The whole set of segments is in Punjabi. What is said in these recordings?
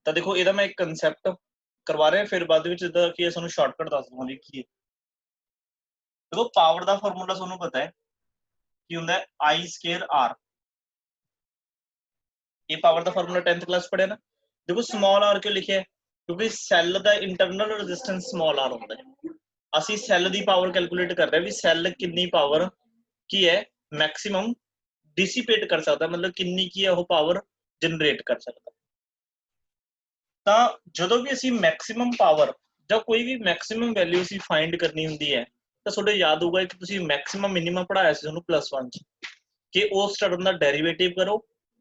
ਤਾਂ ਦੇਖੋ ਇਹਦਾ ਮੈਂ ਇੱਕ ਕਨਸੈਪਟ ਕਰਵਾ ਰਿਹਾ, ਫਿਰ ਬਾਅਦ ਵਿੱਚ ਜਿੱਦਾਂ ਕੀ ਹੈ ਤੁਹਾਨੂੰ ਸ਼ਾਰਟਕਟ ਦੱਸ ਦੂੰਗਾ ਵੀ ਕੀ ਹੈ। ਦੇਖੋ ਪਾਵਰ ਦਾ ਫਾਰਮੂਲਾ ਤੁਹਾਨੂੰ ਪਤਾ ਹੈ ਕੀ ਹੁੰਦਾ ਹੈ, I ਸਕੁਅਰ R। ਇਹ ਪਾਵਰ ਦਾ ਫਾਰਮੂਲਾ 10th ਕਲਾਸ ਪੜਿਆ ਨਾ। ਦੇਖੋ ਸਮਾਲ r ਕਿਉਂ ਲਿਖਿਆ, ਕਿਉਂਕਿ ਸੈੱਲ ਦਾ ਇੰਟਰਨਲ ਰੈਜ਼ਿਸਟੈਂਸ ਸਮਾਲ r ਹੁੰਦਾ ਹੈ। ਅਸੀਂ ਸੈੱਲ ਦੀ ਪਾਵਰ ਕੈਲਕੂਲੇਟ ਕਰ ਰਹੇ ਵੀ ਸੈੱਲ ਕਿੰਨੀ ਪਾਵਰ ਕੀ ਹੈ ਮੈਕਸਿਮਮ ਡਿਸੀਪੇਟ ਕਰ ਸਕਦਾ, ਮਤਲਬ ਕਿੰਨੀ ਕੀ ਹੈ ਉਹ ਪਾਵਰ ਜਨਰੇਟ ਕਰ ਸਕਦਾ। ਤਾਂ ਜਦੋਂ ਵੀ ਅਸੀਂ ਮੈਕਸਿਮਮ ਪਾਵਰ ਜਾਂ ਕੋਈ ਵੀ ਮੈਕਸਿਮਮ ਵੈਲਿਊ ਅਸੀਂ ਫਾਈਂਡ ਕਰਨੀ ਹੁੰਦੀ ਹੈ ਤਾਂ ਤੁਹਾਡੇ ਯਾਦ ਹੋਊਗਾ ਕਿ ਤੁਸੀਂ ਮੈਕਸਿਮਮ ਮਿਨੀਮਮ ਪੜਾਇਆ ਸੀ ਤੁਹਾਨੂੰ +1 ਚ, ਕਿ ਉਸ ਟਰਮ ਦਾ ਡੈਰੀਵੇਟਿਵ ਕਰੋ,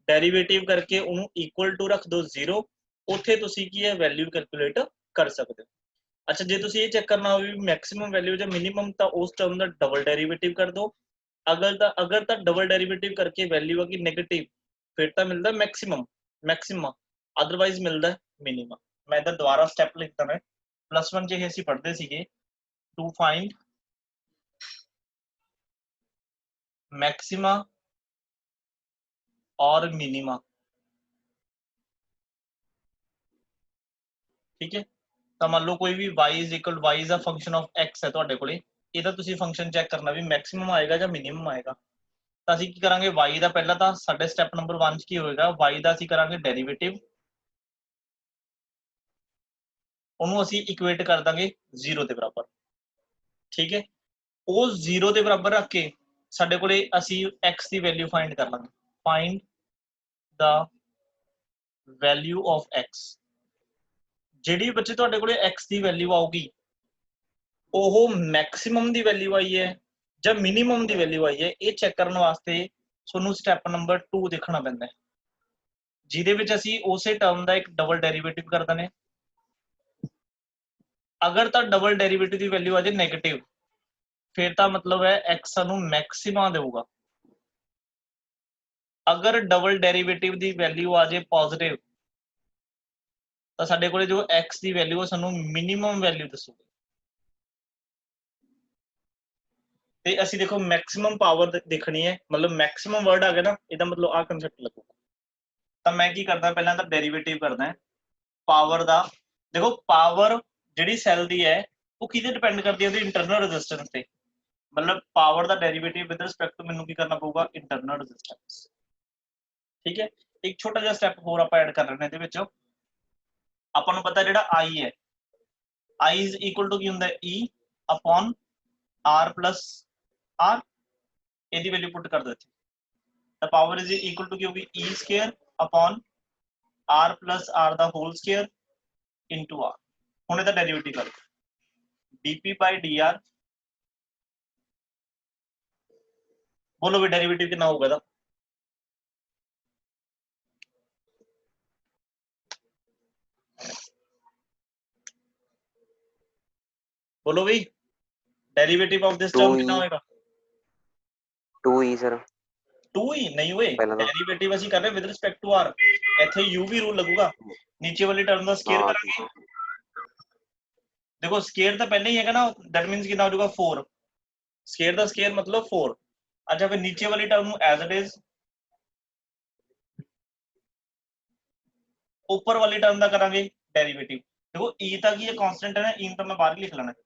ਡੈਰੀਵੇਟਿਵ ਕਰਕੇ ਉਹਨੂੰ ਇਕੁਅਲ ਟੂ ਰੱਖ ਦਿਓ 0, ਉੱਥੇ ਤੁਸੀਂ ਕੀ ਹੈ ਵੈਲਿਊ ਕੈਲਕੂਲੇਟ ਕਰ ਸਕਦੇ ਹੋ। ਅੱਛਾ ਜੇ ਤੁਸੀਂ ਇਹ ਚੈੱਕ ਕਰਨਾ ਹੋਵੇ ਮੈਕਸਿਮਮ ਵੈਲਿਊ ਜਾਂ ਮਿਨੀਮਮ, ਤਾਂ ਉਸ ਟਰਮ ਦਾ ਡਬਲ ਡੈਰੀਵੇਟਿਵ ਕਰ ਦਿਓ। ਅਗਰ ਤਾਂ ਡਬਲ ਡੈਰੀਵੇਟਿਵ ਕਰਕੇ ਵੈਲਿਊ ਆ ਗਈ ਨੈਗੇਟਿਵ, ਫਿਰ ਤਾਂ ਮਿਲਦਾ ਮੈਕਸਿਮਮ, ਅਦਰਵਾਈਜ਼ ਮਿਲਦਾ ਮਿਨੀਮਮ। ਮੈਂ ਇਧਰ ਦੁਬਾਰਾ ਸਟੈਪ ਲਿਖਦਾ, ਮੈਂ +1 ਚ ਇਹ ਅਸੀਂ ਪੜ੍ਹਦੇ ਸੀਗੇ ਟੂ ਫਾਈਂਡ ਮੈਕਸਿਮਾ ਔਰ ਮਿਨੀਮਾ, ਠੀਕ ਹੈ। ਤਾਂ ਮੰਨ ਲਓ ਕੋਈ ਵੀ y the function of x ਹੈ ਤੁਹਾਡੇ ਕੋਲੇ, ਇਹਦਾ ਤੁਸੀਂ ਫੰਕਸ਼ਨ ਚੈੱਕ ਕਰਨਾ ਵੀ ਮੈਕਸਿਮਮ ਆਏਗਾ ਜਾਂ ਮਿਨੀਮਮ ਆਏਗਾ। ਤਾਂ ਅਸੀਂ ਕੀ ਕਰਾਂਗੇ, y ਦਾ ਪਹਿਲਾਂ ਤਾਂ ਸਾਡੇ ਸਟੈਪ ਨੰਬਰ 1 ਚ ਕੀ ਹੋਏਗਾ, y ਦਾ ਅਸੀਂ ਕਰਾਂਗੇ ਡੈਰੀਵੇਟਿਵ, ਉਹਨੂੰ ਅਸੀਂ ਇਕੁਏਟ ਕਰ ਦਾਂਗੇ 0 ਦੇ ਬਰਾਬਰ, ਠੀਕ ਹੈ। ਉਹ 0 ਦੇ ਬਰਾਬਰ ਰੱਖ ਕੇ ਸਾਡੇ ਕੋਲੇ ਅਸੀਂ x ਦੀ ਵੈਲਿਊ ਫਾਈਂਡ ਕਰ ਲਾਂਗੇ, find the value of x। ਜਿਹੜੀ ਬੱਚੇ ਤੁਹਾਡੇ ਕੋਲੇ x ਦੀ ਵੈਲਿਊ ਆਊਗੀ ਉਹ ਮੈਕਸਿਮਮ ਦੀ ਵੈਲਿਊ ਆਈ ਹੈ ਜਾਂ ਮਿਨੀਮਮ ਦੀ ਵੈਲਿਊ ਆਈ ਹੈ, ਇਹ ਚੈੱਕ ਕਰਨ ਵਾਸਤੇ ਤੁਹਾਨੂੰ ਸਟੈਪ ਨੰਬਰ 2 ਦੇਖਣਾ ਪੈਂਦਾ ਹੈ, ਜਿਹਦੇ ਵਿੱਚ ਅਸੀਂ ਉਸੇ ਟਰਮ ਦਾ ਇੱਕ ਡਬਲ ਡੈਰੀਵੇਟਿਵ ਕਰ ਦਿੰਦੇ। ਅਗਰ ਤਾਂ ਡਬਲ ਡੈਰੀਵੇਟਿਵ ਦੀ ਵੈਲਿਊ ਆ ਜਾਏ ਨੈਗੇਟਿਵ, ਫਿਰ ਤਾਂ ਮਤਲਬ ਹੈ x ਸਾਨੂੰ ਮੈਕਸਿਮਾ ਦੇਊਗਾ। ਅਗਰ ਡਬਲ ਡੈਰੀਵੇਟਿਵ ਦੀ ਵੈਲਿਊ ਆ ਜਾਏ ਪੋਜ਼ਿਟਿਵ, ਤਾਂ ਸਾਡੇ ਕੋਲੇ ਜੋ x ਦੀ ਵੈਲਿਊ ਹੈ ਸਾਨੂੰ ਮਿਨੀਮਮ ਵੈਲਿਊ ਦੱਸੂਗੀ। ਤੇ ਅਸੀਂ ਦੇਖੋ ਮੈਕਸਿਮਮ ਪਾਵਰ ਦੇਖਣੀ ਹੈ, ਮਤਲਬ ਮੈਕਸਿਮਮ ਵਰਡ ਆ ਗਿਆ ਨਾ, ਇਹਦਾ ਮਤਲਬ ਆਹ ਕਨਸੈਪਟ ਲੱਗੂਗਾ। ਤਾਂ ਮੈਂ ਕੀ ਕਰਦਾ, ਪਹਿਲਾਂ ਤਾਂ ਡੈਰੀਵੇਟਿਵ ਕਰਦਾ ਪਾਵਰ ਦਾ। ਦੇਖੋ ਪਾਵਰ ਜਿਹੜੀ ਸੈੱਲ ਦੀ ਹੈ ਉਹ ਕਿਹਦੇ ਡਿਪੈਂਡ ਕਰਦੀ ਹੈ, ਉਹਦੀ ਇੰਟਰਨਲ ਰੈਜ਼ਿਸਟੈਂਸ ਤੇ। ਮਤਲਬ ਪਾਵਰ ਦਾ ਡੈਰੀਵੇਟਿਵ ਵਿਦ ਰਿਸਪੈਕਟ ਟੂ ਮੈਨੂੰ ਕੀ ਕਰਨਾ ਪਊਗਾ, ਇੰਟਰਨਲ ਰੈਜ਼ਿਸਟੈਂਸ, ਠੀਕ ਹੈ। ਇੱਕ ਛੋਟਾ ਜਿਹਾ ਸਟੈਪ ਹੋਰ ਆਪਾਂ ਐਡ ਕਰ ਲੈਣੇ ਇਹਦੇ ਵਿੱਚ। ਆਪਾਂ ਨੂੰ ਪਤਾ ਜਿਹੜਾ I ਹੈ, I ਇਜ਼ ਇਕੁਅਲ ਟੂ ਕੀ ਹੁੰਦਾ, E upon R plus R, ਇਹਦੀ ਵੈਲਿਊ ਪੁੱਟ ਕਰ ਦਿੱਤੀ ਤਾਂ ਪਾਵਰ ਇਜ਼ ਇਕੁਅਲ ਟੂ ਕੀ ਹੋਗੀ, E square upon R plus R ਦਾ ਹੋਲ ਸਕੁਅਰ ਇਨਟੂ R। ਹੁਣ ਇਹਦਾ ਡੈਰੀਵੇਟਿਵ ਕਰ dp ਬਾਈ dr, ਬੋਲੋ ਵੀ ਡੈਰੀਵੇਟਿਵ ਕਿੰਨਾ ਹੋਊਗਾ ਇਹਦਾ, ਬੋਲੋ ਵੀ ਡੈਰੀਵੇਟਿਵ ਆਫ ਦਿਸ ਟਰਮ ਕਿੰਨਾ ਹੋਏਗਾ, 2e ਸਰ। 2 ਹੀ ਨਹੀਂ ਹੋਏ, ਡੈਰੀਵੇਟਿਵ ਅਸੀਂ ਕਰ ਰਹੇ ਵਿਦ ਰਿਸਪੈਕਟ ਟੂ r, ਇੱਥੇ u ਵੀ ਰੂਲ ਲੱਗੂਗਾ, ਨੀਚੇ ਵਾਲੀ ਟਰਮ ਦਾ ਸਕੁਅਰ ਕਰਾਂਗੇ। देखो स्केयर तो पहले ही है ना, दैट मींस कितना हो जाएगा 4, स्केयर का स्केयर मतलब 4। अच्छा फिर नीचे वाली टर्म एज इट इज, ऊपर वाली टर्म का करांगे डेरिवेटिव। देखो e तक ये कांस्टेंट है ना, e तो मैं बाहर लिख लेना,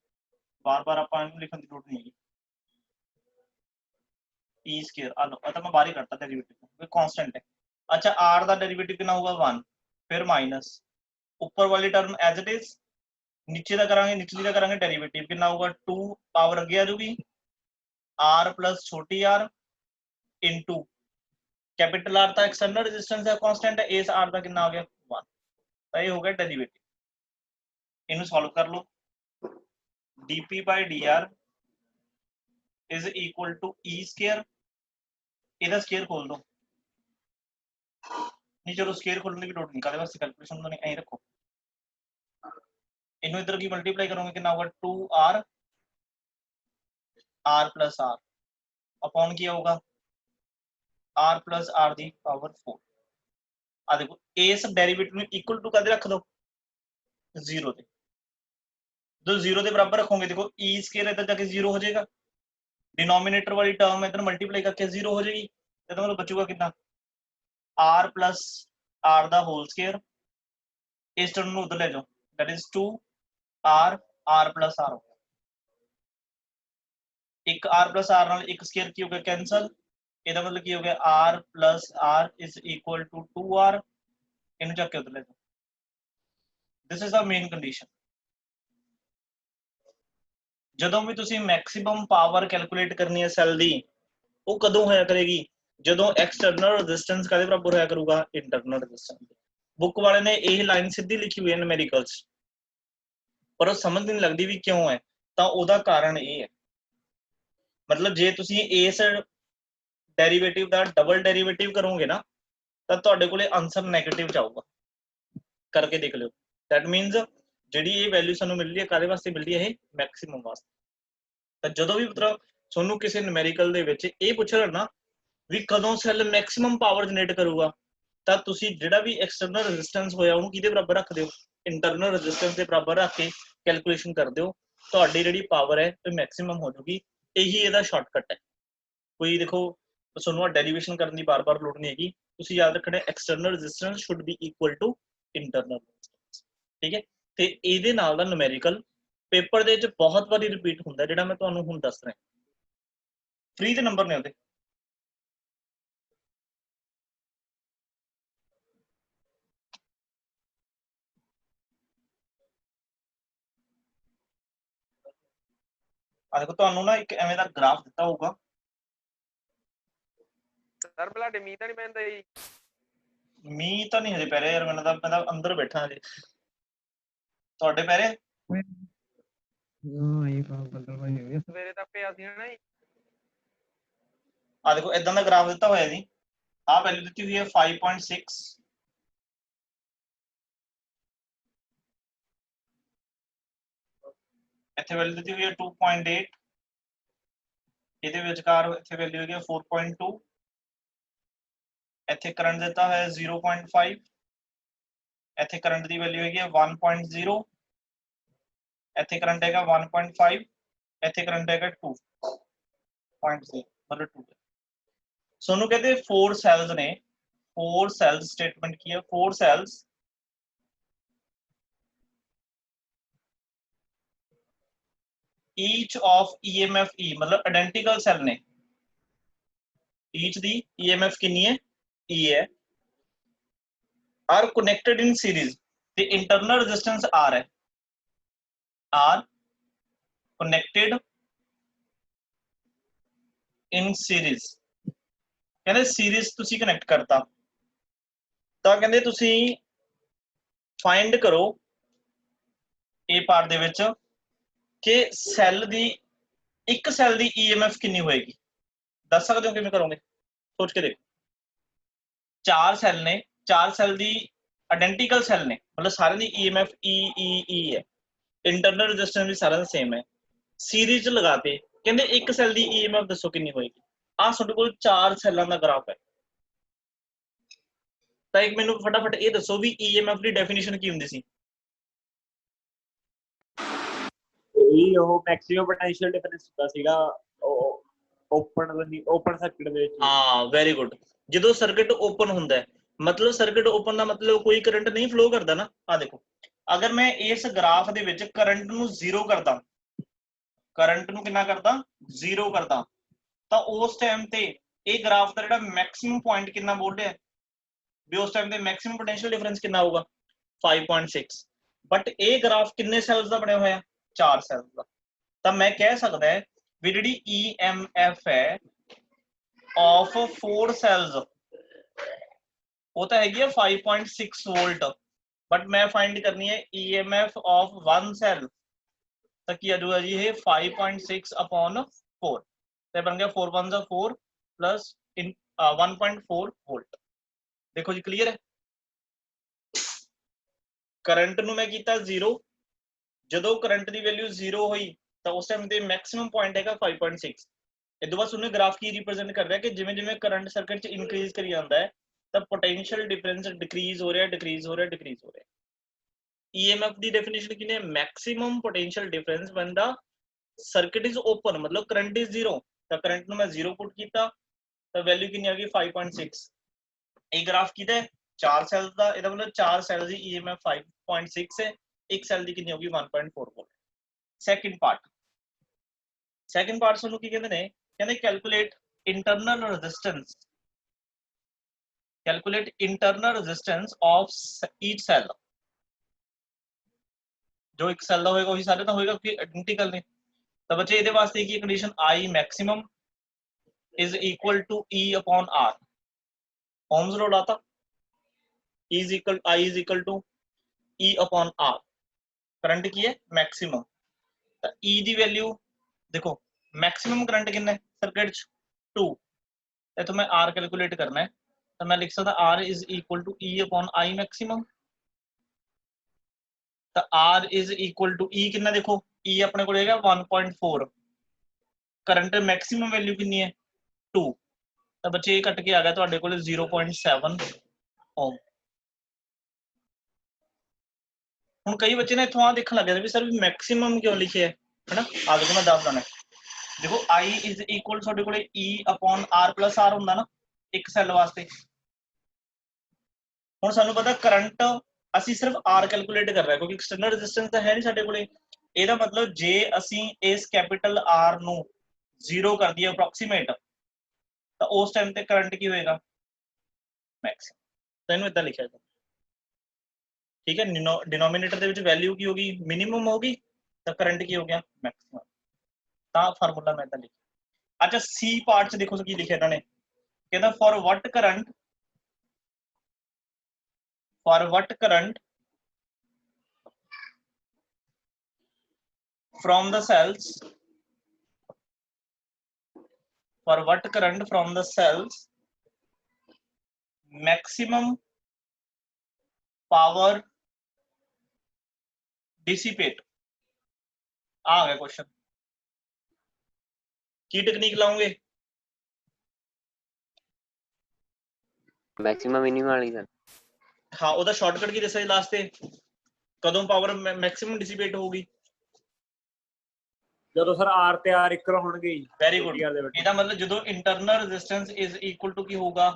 बार बार आप लिखने की जरूरत नहीं है, e स्केयर आ लो, तो मैं बाहर ही करता डेरिवेटिव, कांस्टेंट है। अच्छा r का डेरिवेटिव कितना होगा 1, फिर माइनस ऊपर वाली टर्म एज इट इज, नीचे का करांगे निचली का करांगे डेरिवेटिव कितना होगा 2 पावर अगे आ जाएगी r प्लस छोटी r इनटू कैपिटल R का एक्सटर्नल रेजिस्टेंस है कांस्टेंट है, इस r का कितना आ गया 1, तो ये हो गया डेरिवेटिव। इन्हें सॉल्व कर लो, dp by dr is equal to e square, इधर स्क्वायर खोल दो, नहीं चलो स्क्वायर खोलने की जरूरत नहीं, काले वास्ते कैलकुलेशन तो नहीं, यहीं रखो। इन्हें इधर की मल्टीप्लाई करोगे कितना होगा 2r r plus r upon क्या होगा r plus r the power 4। आ देखो इस डेरिवेटिव में इक्वल टू कदे रख दो 0 ते, जो 0 के बराबर रखोगे देखो e स्क्वायर इधर जाके 0 हो जाएगा, डिनोमिनेटर वाली टर्म इधर मल्टीप्लाई करके 0 हो जाएगी, तो मतलब बचूगा कितना r प्लस r दा होल स्क्वायर इस टर्म ਨੂੰ ਉਧਰ ਲੈ ਜਾਓ that is 2r plus r ਇੱਕ r plus r ਨਾਲ ਇੱਕ ਸਕੁਅਰ ਕੀ ਹੋ ਗਿਆ ਕੈਂਸਲ ਇਹਦਾ ਮਤਲਬ ਕੀ ਹੋ ਗਿਆ r plus r is equal to 2r ਇਹਨੂੰ ਚੱਕ ਕੇ ਉਧਰ ਲੈ ਜਾਓ this is the main condition ਜਦੋਂ ਵੀ ਤੁਸੀਂ ਮੈਕਸਿਮਮ ਪਾਵਰ ਕੈਲਕੂਲੇਟ ਕਰਨੀ ਹੈ ਸੈੱਲ ਦੀ ਉਹ ਕਦੋਂ ਹੋਇਆ ਕਰੇਗੀ ਜਦੋਂ ਐਕਸਟਰਨਲ ਰੈਜ਼ਿਸਟੈਂਸ ਕਾਦੇ ਬਰਾਬਰ ਹੋਇਆ ਕਰੂਗਾ ਇੰਟਰਨਲ ਰੈਜ਼ਿਸਟੈਂਸ बुक वाले ने यही लाइन सीधी लिखी हुई है न्यूमेरिकल्स पर वो समझ नहीं लगती भी क्यों है तो ओदा कारण ये है मतलब जे तुसी इस डेरिवेटिव दा डबल डेरिवेटिव करोगे ना तो तुहाडे कोले आंसर नेगेटिव जाऊगा करके देख लो दैट मीनस जिहड़ी ये वैल्यू सानू मिल रही है कादे वास्ते मिल रही है मैक्सिमम वास्ते तो जदों भी मतलब सोनू किसी न्यूमेरिकल दे विच ये पुछना ना भी कदों सैल मैक्सिमम पावर जनरेट करूगा ਤਾਂ ਤੁਸੀਂ ਜਿਹੜਾ ਵੀ ਐਕਸਟਰਨਲ ਰੈਜ਼ਿਸਟੈਂਸ ਹੋਇਆ ਉਹਨੂੰ ਕਿਹਦੇ ਬਰਾਬਰ ਰੱਖਦੇ ਹੋ ਇੰਟਰਨਲ ਰੈਜ਼ਿਸਟੈਂਸ ਦੇ ਬਰਾਬਰ ਰੱਖ ਕੇ ਕੈਲਕੂਲੇਸ਼ਨ ਕਰਦੇ ਹੋ ਤੁਹਾਡੀ ਜਿਹੜੀ ਪਾਵਰ ਹੈ ਉਹ ਮੈਕਸਿਮਮ ਹੋ ਜਾਊਗੀ ਇਹੀ ਇਹਦਾ ਸ਼ਾਰਟਕਟ ਹੈ ਕੋਈ ਦੇਖੋ ਤੁਹਾਨੂੰ ਡੈਰੀਵੇਸ਼ਨ ਕਰਨ ਦੀ ਬਾਰ-ਬਾਰ ਲੋੜ ਨਹੀਂ ਹੈਗੀ ਤੁਸੀਂ ਯਾਦ ਰੱਖਣਾ external resistance should be equal to internal resistance ਠੀਕ ਹੈ ਤੇ ਇਹਦੇ ਨਾਲ ਦਾ ਨੂਮੈਰੀਕਲ ਪੇਪਰ ਦੇ ਵਿੱਚ ਬਹੁਤ ਵਾਰੀ ਰਿਪੀਟ ਹੁੰਦਾ ਜਿਹੜਾ ਮੈਂ ਤੁਹਾਨੂੰ ਹੁਣ ਦੱਸ ਰਿਹਾ ਫ੍ਰੀ ਦੇ ਨੰਬਰ ਨੇ ਉਹਦੇ देखो ਤੁਹਾਨੂੰ ਨਾ ਇੱਕ ਐਵੇਂ ਦਾ ਗ੍ਰਾਫ ਦਿੱਤਾ ਹੋਊਗਾ ਸਰ ਬਲਾਡੇ ਮੀਂਹ ਤਾਂ ਨਹੀਂ ਪੈਂਦਾ ਜੀ ਮੀਂਹ ਤਾਂ ਨਹੀਂ ਹਜੇ ਪੈ ਰਿਹਾ ਯਾਰ ਮੈਂ ਤਾਂ ਅੰਦਰ ਬੈਠਾ ਹਜੇ ਤੁਹਾਡੇ ਪੈ ਰਿਹਾ ਹਾਂ ਇਹ ਬੱਦਲ ਭਾਈ ਹੋ ਗਿਆ ਸਵੇਰੇ ਤਾਂ ਪਿਆ ਸੀ ਨਾ ਜੀ ਆ ਦੇਖੋ ਇਦਾਂ ਦਾ ਗ੍ਰਾਫ ਦਿੱਤਾ ਹੋਇਆ ਜੀ ਆ ਵੈਲਿਊ ਦਿੱਤੀ ਹੋਈ ਹੈ 5.6 ਇੱਥੇ ਵੈਲਿਊ ਦਿੱਤੀ ਹੋਈ ਹੈ 2.8 ਇਹਦੇ ਵਿਚਕਾਰ ਇੱਥੇ ਵੈਲਿਊ ਹੈਗੀ 4.2 ਇੱਥੇ ਕਰੰਟ ਦਿੱਤਾ ਹੋਇਆ 0.5 ਇੱਥੇ ਕਰੰਟ ਦੀ ਵੈਲਿਊ ਹੈਗੀ 1.0 ਇੱਥੇ ਕਰੰਟ ਹੈਗਾ 1.5 ਇੱਥੇ ਕਰੰਟ ਹੈਗਾ 2.0 मतलब 2 सोनू कहते 4 सेल्स ने 4 सेल्स स्टेटमेंट की है 4 cells each of EMF E मतलब आइडेंटिकल सेल ने ईच दी ईएमएफ कितनी है ई है are connected in series the internal resistance r है आर कनेक्टेड इन सीरीज कहते सीरीज तुसी कनेक्ट करता ਤਾਂ ਕਹਿੰਦੇ ਤੁਸੀਂ ਫਾਈਂਡ ਕਰੋ ਇਹ ਪਾਰਟ ਦੇ ਵਿੱਚ ਕਿ ਸੈੱਲ ਦੀ ਇੱਕ ਸੈੱਲ ਦੀ ਈਐਮਐਫ ਕਿੰਨੀ ਹੋਏਗੀ ਦੱਸ ਸਕਦੇ ਹੋ ਕਿਵੇਂ ਕਰੋਗੇ ਸੋਚ ਕੇ ਦੇਖੋ ਚਾਰ ਸੈੱਲ ਨੇ ਚਾਰ ਸੈੱਲ ਦੀ ਆਇਡੈਂਟੀਕਲ ਸੈੱਲ ਨੇ ਮਤਲਬ ਸਾਰਿਆਂ ਦੀ ਈਐਮਐਫ ਈ ਹੈ ਇੰਟਰਨਲ ਰੈਜ਼ਿਸਟੈਂਸ ਵੀ ਸਾਰਿਆਂ ਦਾ ਸੇਮ ਹੈ ਸੀਰੀਜ਼ ਚ ਲਗਾਤੇ ਕਹਿੰਦੇ ਇੱਕ ਸੈੱਲ ਦੀ ਈਐਮਐਫ ਦੱਸੋ ਕਿੰਨੀ ਹੋਏਗੀ ਆ ਤੁਹਾਡੇ ਕੋਲ ਚਾਰ ਸੈੱਲਾਂ ਦਾ ਗ੍ਰਾਫ ਹੈ ਤਾਂ ਇੱਕ ਮੈਨੂੰ ਫਟਾਫਟ ਇਹ ਦੱਸੋ ਵੀ ਈਐਮਐਫ ਦੀ ਡੈਫੀਨੇਸ਼ਨ ਕੀ ਹੁੰਦੀ ਸੀ ਇਹ ਉਹ ਮੈਕਸਿਮਮ ਪੋਟੈਂਸ਼ੀਅਲ ਡਿਫਰੈਂਸ ਹੁੰਦਾ ਸੀਗਾ ਓਪਨ ਸਰਕਟ ਦੇ ਵਿੱਚ ਹਾਂ ਵੈਰੀ ਗੁੱਡ ਜਦੋਂ ਸਰਕਟ ਓਪਨ ਹੁੰਦਾ ਹੈ मतलब सर्किट ओपन का मतलब कोई करंट नहीं फ्लो करता ना आ देखो अगर मैं इस ग्राफ दे विच करंट नू जीरो करदा करंट नू कितना करदा जीरो करदा ਤਾਂ उस टाइम ते ਇਹ ग्राफ ਦਾ ਜਿਹੜਾ मैक्सिमम पॉइंट कितना बोल रहा है भी उस टाइम ते मैक्सिमम पोटेंशियल डिफरेंस कितना होगा 5.6 बट ਇਹ ग्राफ कितने ਸੈਲਸ ਦਾ ਬਣਿਆ ਹੋਇਆ 4 ਸੈਲਸ ਦਾ ਤਾਂ ਮੈਂ ਕਹਿ ਸਕਦਾ ਹੈ ਵੀ ਜਿਹੜੀ EMF ਹੈ of 4 cells वो तो हैगी है 5.6 वोल्ट बट मैं फाइंड करनी है EMF ऑफ वन सेल तो की आ जाएगा जी ये 5.6 अपॉन 4 तो बन गया 4 1 4 प्लस 1.4 वोल्ट देखो जी क्लियर है करंट नु मैं कीता 0 जदों करंट दी वैल्यू 0 हुई तो उस टाइम ते मैक्सिमम पॉइंट हैगा 5.6 इस बाद उन्हें ग्राफ की रिप्रेजेंट कर रहा है कि जिवें जिवें करंट सर्किट च इंक्रीज करी जाता है तो पोटेंशियल डिफरेंस डिक्रीज हो रहा है डिक्रीज हो रहा है डिक्रीज हो रहा है ईएमएफ दी डेफिनेशन की ने maximum potential difference when the circuit is open मतलब करंट इज 0 तो करंट नु मैं 0 पुट कीता तो वैल्यू कितनी आ गई 5.6 ये ग्राफ कीदा है 4 ਸੈੱਲ ਦਾ, ਇਹਦਾ ਮਤਲਬ 4 ਸੈੱਲ ਦੀ EMF 5.6 ਹੈ, ਇੱਕ ਸੈੱਲ ਦੀ ਕਿੰਨੀ ਹੋਗੀ 1.4 ਵੋਲਟ। ਸੈਕਿੰਡ ਪਾਰਟ ਸਾਨੂੰ ਕੀ ਕਹਿੰਦੇ ਨੇ, ਕਹਿੰਦੇ calculate internal resistance of each cell. ਜੋ ਇੱਕ ਸੈੱਲ ਦਾ ਹੋਏਗਾ ਉਹੀ ਸਾਰੇ ਦਾ ਹੋਏਗਾ ਕਿਉਂਕਿ ਆਇਡੈਂਟੀਕਲ ਨੇ। ਤਾਂ ਬੱਚੇ ਇਹਦੇ ਵਾਸਤੇ ਕੀ condition, I maximum is equal to E upon R। ohms law आता I is equal to E upon R। Current की है मैक्सिमम, तो E दी वैल्यू देखो मैक्सिमम करंट कितना है सर्किट 2, तो मैं R कैलकुलेट करना है, तो मैं लिख सकता R is equal to E upon I maximum. तो R is equal to E कितना, देखो E अपने को लेगा 1.4, करंट मैक्सिमम वैल्यू कितनी है 2, तो बच्चे ये कट के आ गया ਤੁਹਾਡੇ ਕੋਲ 0.7 ओम। ਹੁਣ ਕਈ ਬੱਚੇ ਨੇ ਇਥੋਂ ਆ ਦੇਖਣ ਲੱਗ ਜਾਂਦੇ ਵੀ ਸਰ ਵੀ ਮੈਕਸਿਮਮ ਕਿਉਂ ਲਿਖਿਆ ਹੈ ਨਾ, ਆ ਦੇਖੋ ਮੈਂ ਦੱਸ ਦਣਾ। ਦੇਖੋ I is equal ਤੁਹਾਡੇ ਕੋਲੇ E upon R plus R ਹੁੰਦਾ ਨਾ ਇੱਕ ਸੈੱਲ ਵਾਸਤੇ। ਹੁਣ ਸਾਨੂੰ ਪਤਾ ਕਰੰਟ ਅਸੀਂ ਸਿਰਫ R ਕੈਲਕੂਲੇਟ ਕਰ ਰਹੇ ਕਿਉਂਕਿ ਐਕਸਟਰਨਲ ਰੈਜ਼ਿਸਟੈਂਸ ਤਾਂ ਹੈ ਨਹੀਂ ਸਾਡੇ ਕੋਲੇ। ਇਹਦਾ ਮਤਲਬ ਜੇ ਅਸੀਂ ਇਸ ਕੈਪੀਟਲ R ਨੂੰ 0 ਕਰ ਦਈਏ ਅਪਰੋਕਸੀਮੇਟ, ਤਾਂ ਉਸ ਟਾਈਮ ਤੇ ਕਰੰਟ ਕੀ ਹੋਏਗਾ ਮੈਕਸਿਮਮ। ਤਾਂ ਇਹਨੂੰ ਇਦਾਂ ਲਿਖਿਆ ਜਾਂਦਾ, ठीक है। डिनोमिनेटर ਦੇ ਵਿੱਚ ਵੈਲਿਊ ਕੀ ਹੋਗੀ ਮਿਨੀਮਮ ਹੋਗੀ, ਤਾਂ ਕਰੰਟ ਕੀ ਹੋ ਗਿਆ ਮੈਕਸਿਮਮ। ਤਾਂ ਫਾਰਮੂਲਾ ਮੈਂ ਤਾਂ ਲਿਖਿਆ। ਅੱਛਾ ਸੀ ਪਾਰਟ ਚ ਦੇਖੋ ਕੀ ਲਿਖਿਆ ਇਹਨਾਂ ਨੇ, ਕਹਿੰਦਾ for what current from the cells maximum power dissipate। आ गया क्वेश्चन, की टेक्निक लाओगे मैक्सिमम मिनिमम वाली सर। हाँ ਉਹਦਾ ਸ਼ਾਰਟਕਟ ਕੀ ਦੱਸਿਆ ਲਾਸਟ ਤੇ, ਕਦੋਂ ਪਾਵਰ ਮੈਕਸਿਮਮ ਡਿਸੀਪੇਟ ਹੋਊਗੀ ਜਦੋਂ ਸਰ R ਤੇ R ਇਕੁਅਲ ਹੋਣਗੇ। Very good. ਇਹਦਾ ਮਤਲਬ ਜਦੋਂ internal resistance is equal to ਕੀ ਹੋਊਗਾ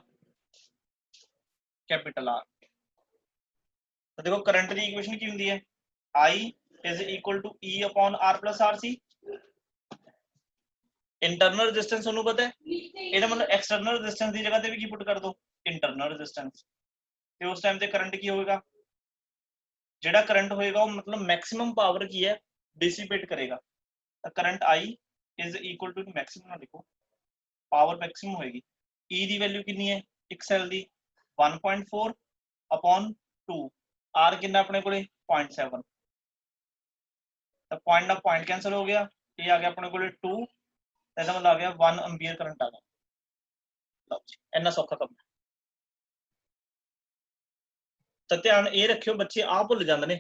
ਕੈਪੀਟਲ R। ਤਾਂ ਦੇਖੋ ਕਰੰਟ ਦੀ ਇਕੁਏਸ਼ਨ ਕੀ ਹੁੰਦੀ ਹੈ I is equal to E upon R plus RC। Internal resistance ਤੁਹਾਨੂੰ ਪਤਾ ਹੈ, ਇਹਦਾ ਮਤਲਬ ਐਕਸਟਰਨਲ ਰੈਜ਼ਿਸਟੈਂਸ ਦੀ ਜਗ੍ਹਾ ਤੇ ਵੀ ਕੀ ਪੁੱਟ ਕਰ ਦੋ ਇੰਟਰਨਲ ਰੈਜ਼ਿਸਟੈਂਸ। ਤੇ ਉਸ ਟਾਈਮ ਤੇ ਕਰੰਟ ਕੀ ਹੋਏਗਾ, ਜਿਹੜਾ ਕਰੰਟ ਹੋਏਗਾ ਉਹ ਮਤਲਬ ਮੈਕਸਿਮਮ ਪਾਵਰ ਕੀ ਹੈ ਡਿਸੀਪੇਟ ਕਰੇਗਾ। ਤਾਂ current I is equal to maximum ਨਾ ਲਿਖੋ, ਪਾਵਰ ਮੈਕਸਿਮਮ ਹੋਏਗੀ। E ਦੀ ਵੈਲਿਊ ਕਿੰਨੀ ਹੈ ਇੱਕ ਸੈੱਲ ਦੀ 1.4 upon 2, R ਕਿੰਨਾ ਆਪਣੇ ਕੋਲੇ 0.7, ਤਾਂ ਪੁਆਇੰਟ ਨਾਲ ਪੁਆਇੰਟ ਕੈਂਸਲ ਹੋ ਗਿਆ, ਇਹ ਆ ਗਿਆ ਆਪਣੇ ਕੋਲੇ 2, ਇਹਦਾ ਮਤਲਬ ਆ ਗਿਆ 1 ਐਂਪੀਅਰ ਕਰੰਟ ਆ ਗਿਆ। ਲਓ ਜੀ ਇੰਨਾ ਸੌਖਾ ਕੰਮ। ਤਾਂ ਧਿਆਨ ਇਹ ਰੱਖਿਓ ਬੱਚੇ ਆਹ ਭੁੱਲ ਜਾਂਦੇ ਨੇ,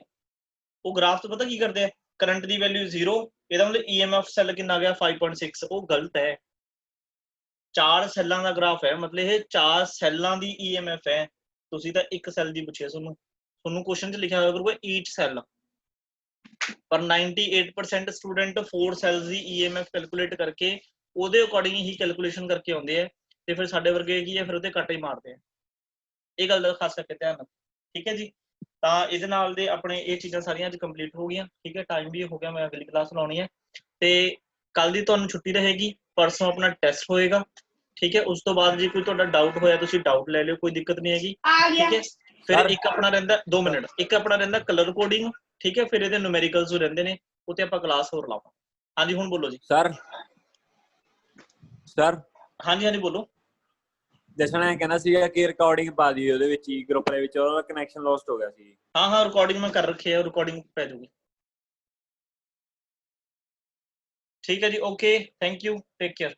ਉਹ ਗ੍ਰਾਫ ਤੋਂ ਪਤਾ ਕੀ ਕਰਦੇ ਆ, ਕਰੰਟ ਦੀ ਵੈਲਿਊ 0, ਇਹਦਾ ਮਤਲਬ EMF ਸੈੱਲ ਕਿੰਨਾ ਆ ਗਿਆ 5.6, ਉਹ ਗਲਤ ਹੈ। 4 ਸੈੱਲਾਂ ਦਾ ਗ੍ਰਾਫ ਹੈ, ਮਤਲਬ ਇਹ 4 ਸੈੱਲਾਂ ਦੀ EMF ਹੈ। ਤੁਸੀਂ ਤਾਂ ਇੱਕ ਸੈੱਲ ਦੀ ਪੁੱਛਿਆ, ਤੁਹਾਨੂੰ ਕੁਐਸਚਨ 'ਚ ਲਿਖਿਆ ਹੋਇਆ ਕਰੂਗਾ ਈਚ ਸੈੱਲ, ਪਰ 98% ਸਟੂਡੈਂਟ 4 ਸੈੱਲਸ ਦੀ EMF ਕੈਲਕੂਲੇਟ ਕਰਕੇ ਉਹਦੇ ਅਕੋਰਡਿੰਗ ਹੀ ਕੈਲਕੂਲੇਸ਼ਨ ਕਰਕੇ ਆਉਂਦੇ ਆ, ਤੇ ਫਿਰ ਸਾਡੇ ਵਰਗੇ ਕੀ ਹੈ ਫਿਰ ਉਹਦੇ ਕੱਟ ਹੀ ਮਾਰਦੇ ਆ। ਇਹ ਗੱਲ ਦਾ ਖਾਸ ਕਰਕੇ ਧਿਆਨ ਰੱਖੋ, ਠੀਕ ਹੈ ਜੀ। ਤਾਂ ਇਹਦੇ ਨਾਲ ਦੇ ਆਪਣੇ ਇਹ ਚੀਜ਼ਾਂ ਸਾਰੀਆਂ ਅੱਜ ਕੰਪਲੀਟ ਹੋ ਗਈਆਂ, ਠੀਕ ਹੈ। ਟਾਈਮ ਵੀ ਹੋ ਗਿਆ, ਮੈਂ ਅਗਲੀ ਕਲਾਸ ਲਾਉਣੀ ਹੈ, ਤੇ ਕੱਲ ਦੀ ਤੁਹਾਨੂੰ ਛੁੱਟੀ ਰਹੇਗੀ, ਪਰਸੋਂ ਆਪਣਾ ਟੈਸਟ ਹੋਏਗਾ, ਠੀਕ ਹੈ। ਉਸ ਤੋਂ ਬਾਅਦ ਜੇ ਕੋਈ ਤੁਹਾਡਾ ਡਾਊਟ ਹੋਇਆ ਤੁਸੀਂ ਡਾਊਟ ਲੈ ਲਿਓ, ਕੋਈ ਦਿੱਕਤ ਨਹੀਂ ਹੈਗੀ, ਠੀਕ ਹੈ। ਫਿਰ ਇੱਕ ਆਪਣਾ ਰਹਿੰਦਾ 2 ਮਿੰਟ, ਇੱਕ ਆਪਣਾ ਰਹਿੰਦਾ ਕਲਰ ਕੋਡਿੰਗ, ਠੀਕ ਹੈ। ਫਿਰ ਇਹਦੇ ਨੂਮੈਰੀਕਲਸ ਰਹਿੰਦੇ ਨੇ, ਉੱਤੇ ਆਪਾਂ ਕਲਾਸ ਹੋਰ ਲਾਵਾਂਗੇ। ਹਾਂਜੀ ਹੁਣ ਬੋਲੋ ਜੀ ਸਰ। ਹਾਂਜੀ ਹਾਂਜੀ ਬੋਲੋ। ਜਸ਼ਨ ਨੇ ਕਹਿਣਾ ਸੀਗਾ ਕਿ ਰਿਕਾਰਡਿੰਗ ਪਾ ਦਿਓ ਉਹਦੇ ਵਿੱਚ ਹੀ, ਗਰੁੱਪ ਦੇ ਵਿੱਚ, ਉਹਦਾ ਕਨੈਕਸ਼ਨ ਲੋਸਟ ਹੋ ਗਿਆ ਸੀ। ਹਾਂ ਰਿਕਾਰਡਿੰਗ ਮੈਂ ਕਰ ਰੱਖੀ ਹੈ, ਰਿਕਾਰਡਿੰਗ ਪੈ ਜਾਊਗੀ, ਠੀਕ ਹੈ ਜੀ। Okay, thank you, take care.